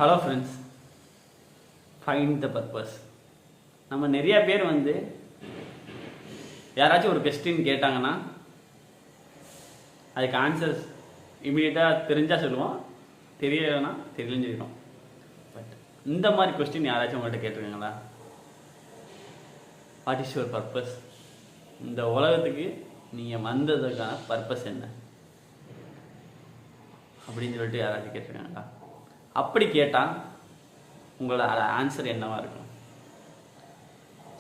Hello friends, find the purpose. நம்ம நிறைய பேர் யாராச்சும் ஒரு கொஸ்டின் கேட்டாங்கன்னா அதுக்கு ஆன்சர்ஸ் இமீடியட்டாக தெரிஞ்சால் சொல்லுவோம், தெரியலைன்னா தெரியலன்னு சொல்லிடுவோம். பட் இந்த மாதிரி கொஸ்டின் யாராச்சும் உங்கள்கிட்ட கேட்டிருக்காங்களா? What is your purpose? இந்த உலகத்துக்கு நீங்கள் வந்ததுக்கான பர்பஸ் என்ன அப்படின்னு சொல்லிட்டு யாராச்சும் கேட்டிருக்காங்களா? அப்படி கேட்டால் உங்களோட ஆன்சர் என்னவாக இருக்கும்?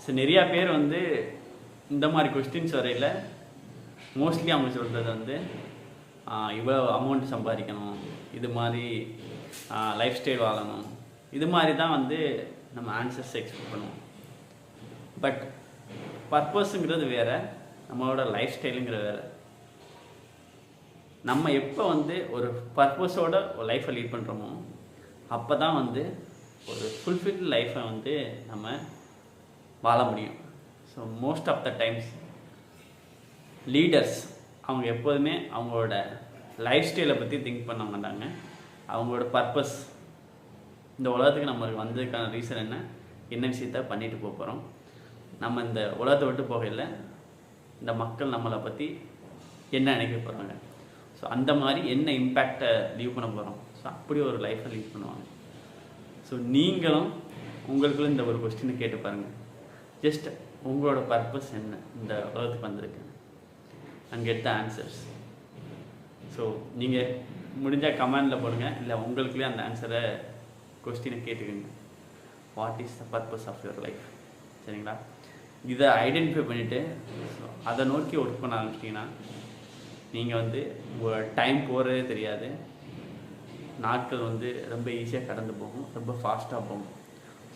ஸோ நிறையா பேர் இந்த மாதிரி கொஸ்டின்ஸ் வரையில் மோஸ்ட்லி அவங்க சொல்கிறது இவ்வளோ அமௌண்ட் சம்பாதிக்கணும், இது மாதிரி லைஃப் ஸ்டைல் வாழணும், இது மாதிரி தான் நம்ம ஆன்சர்ஸ் எக்ஸ்பெக்ட் பண்ணுவோம். பட் பர்பஸுங்கிறது வேறு, நம்மளோட லைஃப் ஸ்டைலுங்கிறது வேறு. நம்ம எப்போ ஒரு பர்பஸோட ஒரு லைஃப்பை லீட் பண்ணுறோமோ அப்போ தான் ஒரு ஃபுல்ஃபில் லைஃப்பை நம்ம வாழ முடியும். So most of the times leaders அவங்க எப்போதுமே அவங்களோட லைஃப் ஸ்டைலை பற்றி திங்க் பண்ண மாட்டாங்க. அவங்களோட பர்பஸ், இந்த உலகத்துக்கு நம்மளுக்கு வந்ததுக்கான ரீசன் என்ன விஷயத்த பண்ணிட்டு போகிறோம், நம்ம இந்த உலகத்தை விட்டு போகல இந்த மக்கள் நம்மளை பற்றி என்ன நினைக்க போகிறாங்க, ஸோ அந்த மாதிரி என்ன இம்பேக்டை லீவ் பண்ண போகிறோம், ஸோ அப்படி ஒரு லைஃப்பை லீட் பண்ணுவாங்க. ஸோ நீங்களும் உங்களுக்குள்ள இந்த ஒரு கொஸ்டினை கேட்டு பாருங்கள். ஜஸ்ட் உங்களோட பர்பஸ் என்ன இந்த உலகத்துக்கு வந்திருக்கு and get the answers. So நீங்கள் முடிஞ்சால் கமெண்டில் போடுங்க, இல்லை உங்களுக்குள்ளே அந்த ஆன்சரை கொஸ்டினை கேட்டுக்கோங்க. What is the purpose of your life? சரிங்களா? இதை ஐடென்டிஃபை பண்ணிவிட்டு ஸோ அதை நோக்கி ஒர்க் பண்ண ஆரம்பிச்சிட்டிங்கன்னா நீங்கள் உங்கள் டைம் போகிறதே தெரியாது. நாட்கள் ரொம்ப ஈஸியாக கடந்து போகும், ரொம்ப ஃபாஸ்ட்டாக போகும்.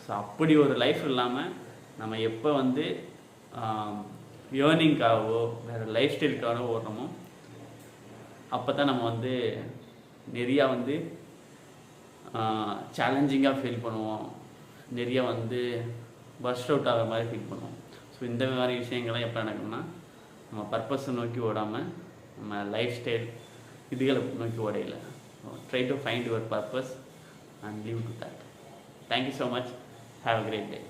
ஸோ அப்படி ஒரு லைஃப் இல்லாமல் நம்ம எப்போ ஏர்னிங்காகவோ வேறு லைஃப் ஸ்டைலுக்காகவோ ஓடுறோமோ அப்போ தான் நம்ம நிறையா சேலஞ்சிங்காக ஃபீல் பண்ணுவோம், நிறையா பஸ்ட் அவுட் ஆகிற மாதிரி ஃபீல் பண்ணுவோம். ஸோ இந்த மாதிரி விஷயங்கள்லாம் எப்போ நடக்கும்னா நம்ம பர்பஸை நோக்கி ஓடாமல் நம்ம லைஃப் ஸ்டைல் இதுகளை நோக்கி ஓடையில. Try to find your purpose and live to that. Thank you so much. Have a great day.